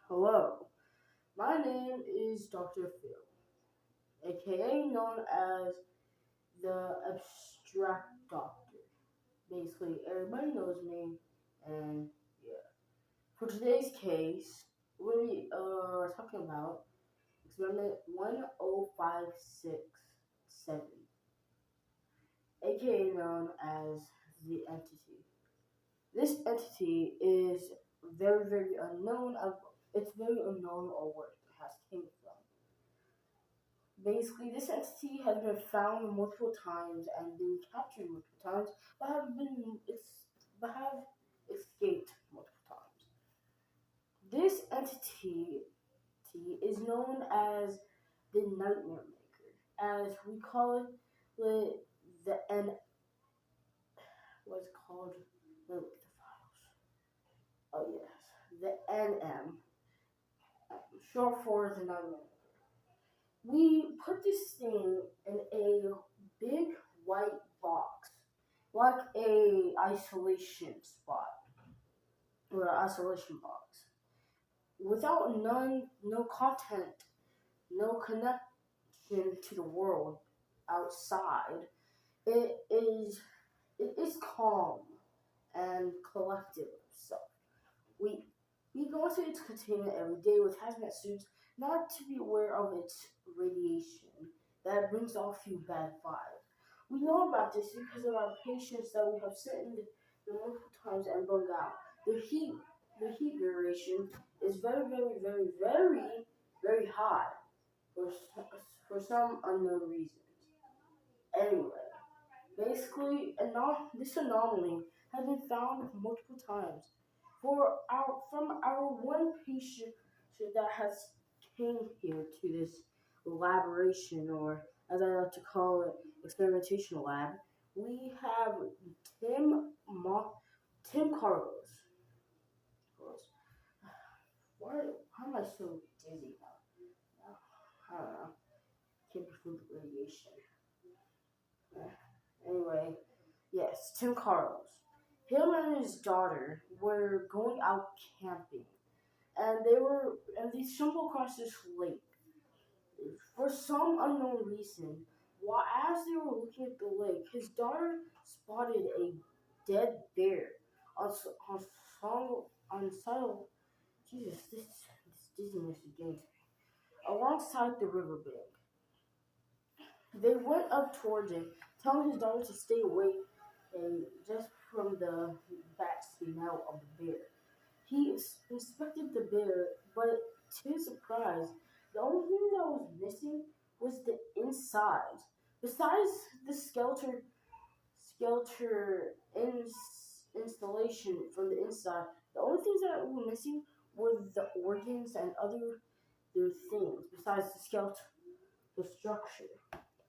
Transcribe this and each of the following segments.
Hello, my name is Dr. Phil, aka known as the Abstract Doctor. Basically, everybody knows me, and yeah. For today's case, we are talking about experiment 10567, aka known as the entity. This entity is very unknown. It's very unknown or where it has came from. Basically, this entity has been found multiple times and been captured multiple times, but have escaped multiple times. This entity is known as the Nightmare Maker, as we call it the N. What's it called? Let me look at the files. Oh yes, the NM, short for the Nightmare. We put this thing in a big white box, like a isolation spot or isolation box, without no content, no connection to the world outside. It is it is calm and collective. So we we go into its containment every day with hazmat suits, not to be aware of its radiation that brings off few bad vibes. We know about this because of our patients that we have sent in the multiple times and burned out. The heat variation is very high for some unknown reasons. Anyway, basically, this anomaly has been found multiple times. From our one patient that has came here to this elaboration, or as I like to call it, experimentation lab, we have Tim Tim Carlos. Why how am I so dizzy now? I don't know. Can't be from the radiation. Anyway, yes, Tim Carlos. Him and his daughter were going out camping, and they stumbled across this lake. For some unknown reason, while as they were looking at the lake, his daughter spotted a dead bear on on side. Jesus, this dizziness is getting to me. Alongside the riverbank. They went up towards it, telling his daughter to stay away just from the bad smell of the bear. He inspected the bear, but to his surprise, the only thing that was missing was the insides. Besides the installation from the inside, the only things that were missing were the organs and other things besides the skeleton, the structure.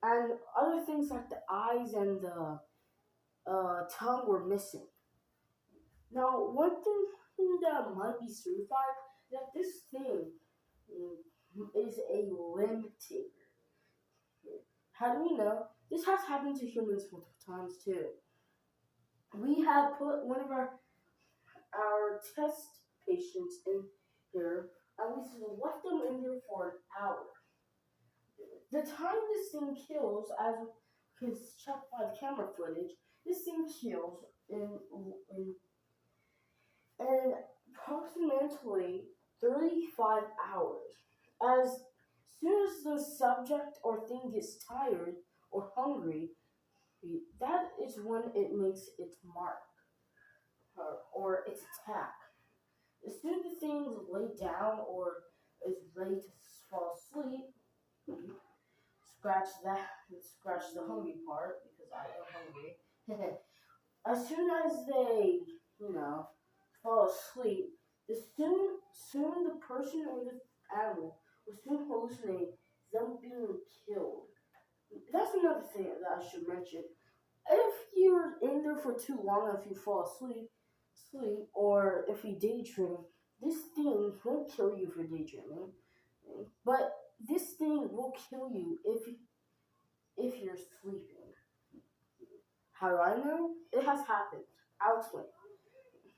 And other things like the eyes and the tongue were missing. Now, one thing that might be certified that this thing is a limb taker. How do we know? This has happened to humans multiple times too. We have put one of our test patients in here, and we left them in there for an hour. The time this thing kills, as is checked by the camera footage, this thing kills in approximately 35 hours. As soon as the subject or thing gets tired or hungry, that is when it makes its mark or its attack. As soon as the thing is laid down or is ready to fall asleep, scratch the hungry part because I am hungry. As soon as they, fall asleep, soon the person or the animal will soon hallucinate them being killed. That's another thing that I should mention. If you're in there for too long, if you fall asleep, or if you daydream, this thing won't kill you for daydreaming, but this thing will kill you if you're sleeping. How do I know? It has happened. I'll explain.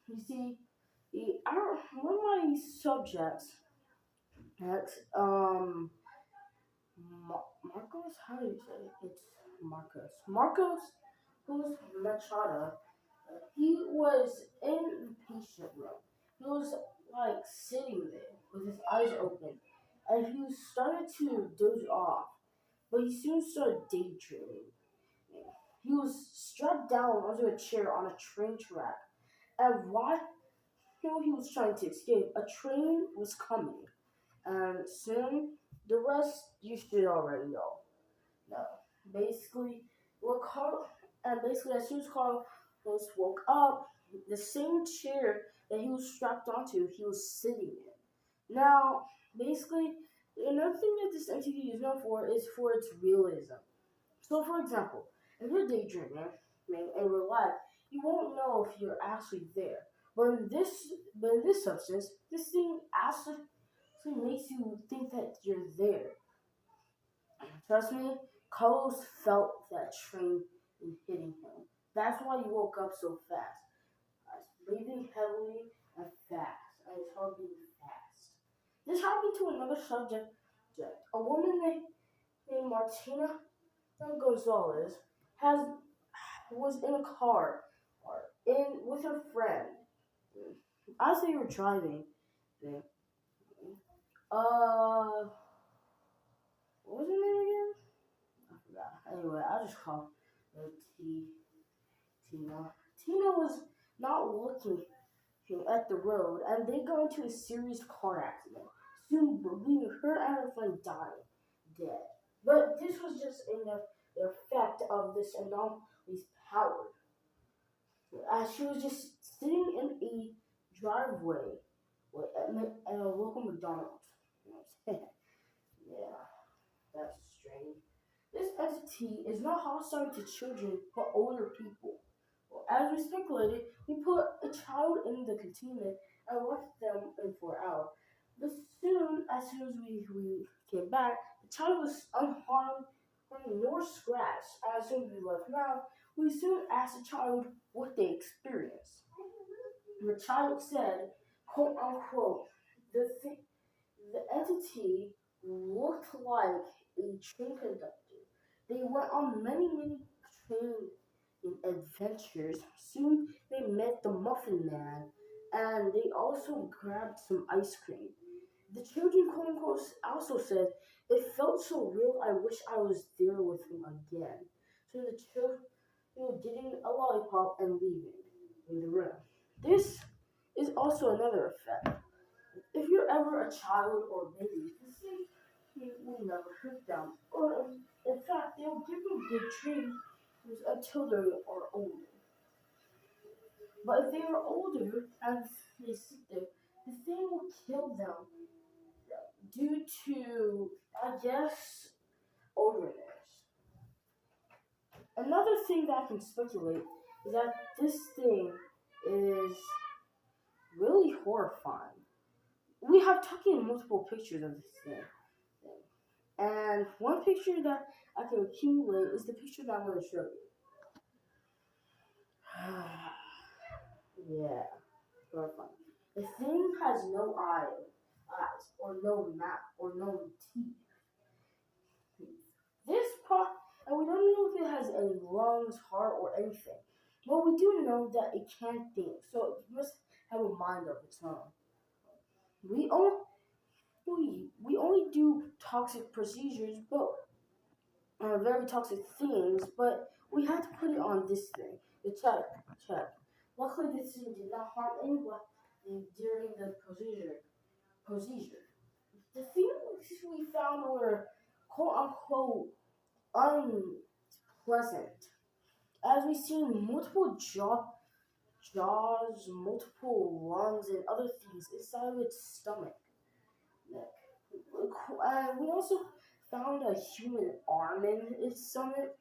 You see, one of my subjects Next, Marcos, how do you say it? It's Marcos. Marcos, who's Machado, he was in the patient room. He was like sitting there with his eyes open, and he started to doze off, but he soon started daydreaming. He was strapped down onto a chair on a train track, and while he was trying to escape, a train was coming, and soon the rest you should already know. No, basically, what Carl and basically as soon as Carlos woke up, the same chair that he was strapped onto, he was sitting in. Now, basically, another thing that this entity is known for is for its realism. So, for example, if you're daydreaming in real life, you won't know if you're actually there. But in this substance, this thing actually makes you think that you're there. Trust me, Carlos felt that train hitting him. That's why he woke up so fast. I was breathing heavily and fast, and his heart beating fast. This happened to another subject, a woman named Martina Gonzalez has was in a car or in with her friend. As they were driving, they, what was her name again? I forgot. Anyway, I just call her Tina. Tina was not looking at the road, and they got into a serious car accident, soon leaving her and her friend dying, dead. But this was just in the effect of this anomaly's power. As she was just sitting in a driveway at a local McDonald's. You know what I'm saying? Yeah, that's strange. This entity is not hostile to children but older people. Well, as we speculated, we put a child in the containment and left them in for an hour. But as soon as we came back, the child was unharmed nor scratched. As soon as we left now, we soon asked the child what they experienced. The child said, quote unquote, the entity looked like a train conductor. They went on many train adventures. Soon they met the Muffin Man, and they also grabbed some ice cream. The children quote unquote also said, it felt so real, I wish I was there with him again. So the children were getting a lollipop and leaving in the room. This is also another effect. If you're ever a child or baby, the thing will never hurt them. Or in fact, they'll give you good treats until they are older. But if they are older and they sit there, the thing will kill them due to, I guess, olderness. Another thing that I can speculate is that this thing is really horrifying. We have taken multiple pictures of this thing. And one picture that I can accumulate is the picture that I'm going to show you. Yeah, horrifying. The thing has no eyes, or no mouth, or no teeth. This part, and we don't know if it has any lungs, heart, or anything. But we do know that it can think, so it must have a mind of its own. We only we only do toxic procedures, but very toxic things. But we had to put it on this thing. The check. Luckily, this thing did not harm anyone during the procedure. The things we found were quote unquote unpleasant. As we see multiple jaws, multiple lungs, and other things inside of its stomach. We also found a human arm in its stomach,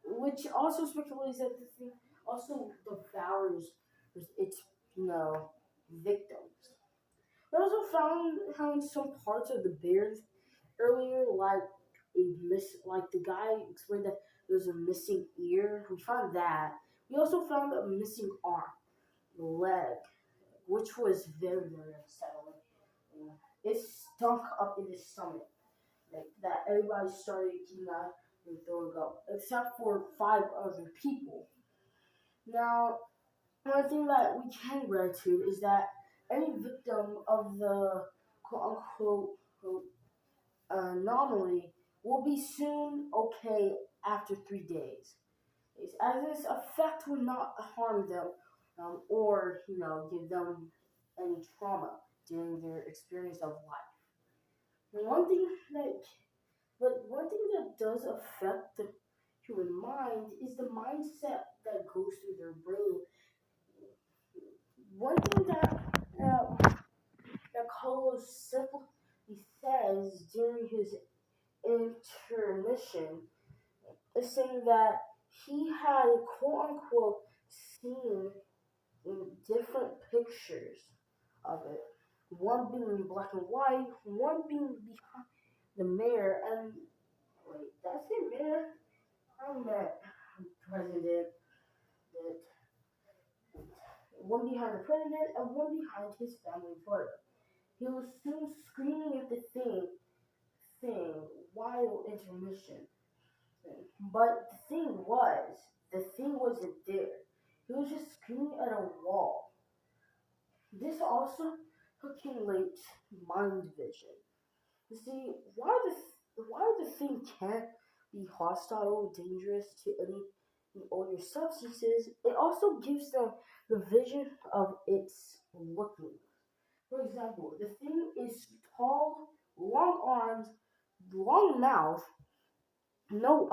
which also speculates that the thing also devours its, victims. We also found some parts of the bears earlier, like like the guy explained that there's a missing ear. We found that. We also found a missing arm, leg, which was very unsettling. It stunk up in the stomach. Like that everybody started getting out and throwing up, except for five other people. Now, one thing that we can gratitude is that any victim of the quote unquote anomaly will be soon okay after 3 days. As this effect will not harm them or give them any trauma during their experience of life. One thing that one thing that does affect the human mind is the mindset that goes through their brain. One thing that Carlos simply says during his intermission is saying that he had quote unquote seen in different pictures of it. One being in black and white, one being behind the mayor, and wait, that's the mayor? I met president that one behind the president and one behind his family photo. He was soon screaming at the thing while intermission. But the thing wasn't there. He was just screaming at a wall. This also accumulates mind vision. You see, why the thing can't be hostile or dangerous to any older substances, it also gives them the vision of its looking. For example, the thing is tall, long arms, long mouth, no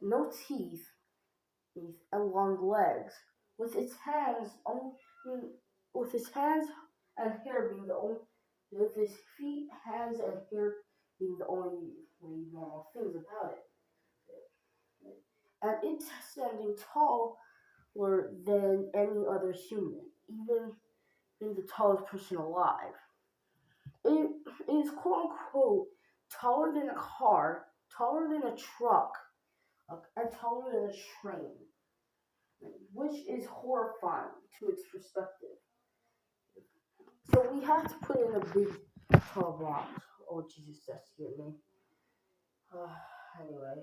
no teeth, and long legs, with its hands only, with his hands and hair being the only, with his feet, hands, and hair being the only normal things about it. And it's standing taller than any other human, even in the tallest person alive. It is quote unquote taller than a car, taller than a truck, and taller than a train, which is horrifying to its perspective. So we have to put in a big tall box. Oh Jesus, that scared me. Anyway,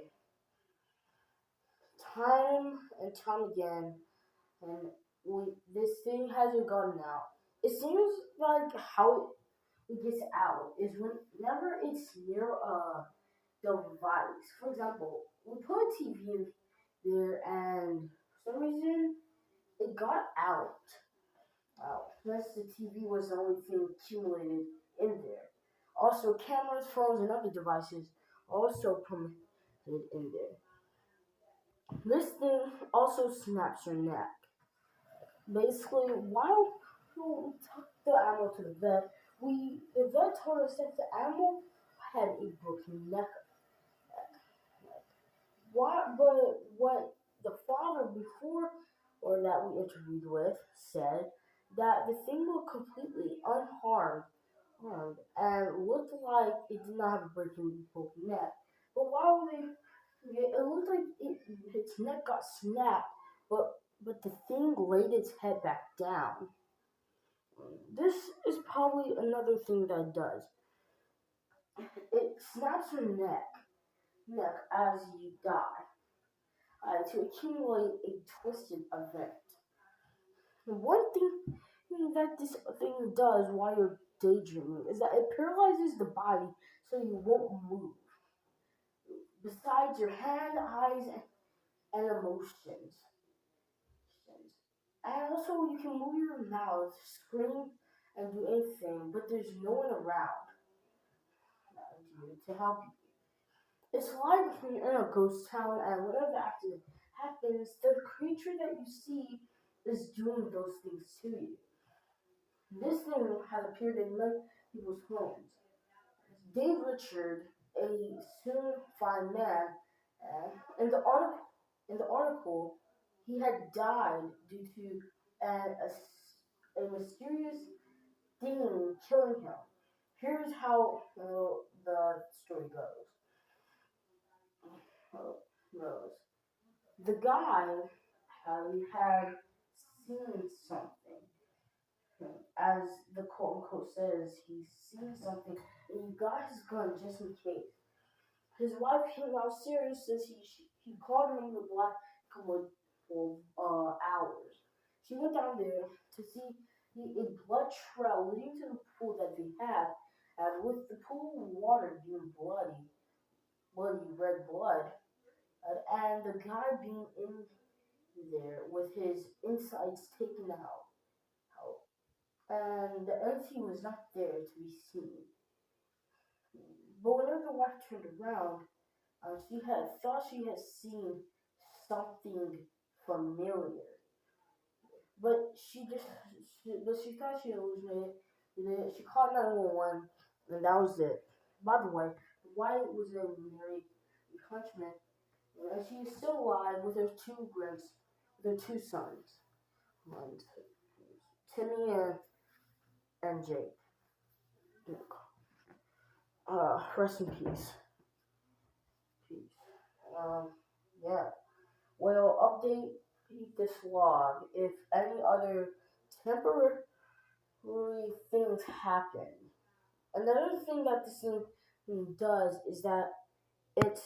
time and time again, and this thing hasn't gotten out. It seems like how it gets out is whenever it's near a device. For example, we put a TV in there, and for some reason it got out. Plus, the TV was the only thing accumulated in there. Also, cameras, phones, and other devices also permitted in there. This thing also snaps your neck. Basically, while we took the animal to the vet, the vet told us that the animal had a broken neck. What the father before or that we interviewed with said that the thing looked completely harmed and looked like it did not have a broken neck. But it looked like its neck got snapped, but the thing laid its head back down. This is probably another thing that it does. It snaps your neck as you die to accumulate a twisted event. One thing that this thing does while you're daydreaming is that it paralyzes the body so you won't move. Besides your hand, eyes, and emotions. And also, you can move your mouth, scream, and do anything, but there's no one around to help you. It's like when you're in a ghost town and whatever the accident happens, the creature that you see is doing those things to you. This thing has appeared in many people's homes. Dave Richard, a soon fine man, in the article, he had died due to a mysterious thing killing him. Here's how the story goes. The guy had seen something as the quote unquote says, he's seen something and he got his gun just in case. His wife came out serious since he called him the black couple for hours. She went down there to see a blood trail leading to the pool that they had, and with the pool water being bloody red blood, and the guy being in there with his insides taken out, and the entity was not there to be seen. But whenever the wife turned around, she had thought she had seen something familiar, but she thought she hallucinated. She called 911, and that was it. By the way, Wyatt was a married countryman, and she is still alive with her with her two sons, and Timmy and Jake. Rest in peace. Peace. Um, yeah. Well, update this log if any other temporary things happen. Another thing that this thing does is that it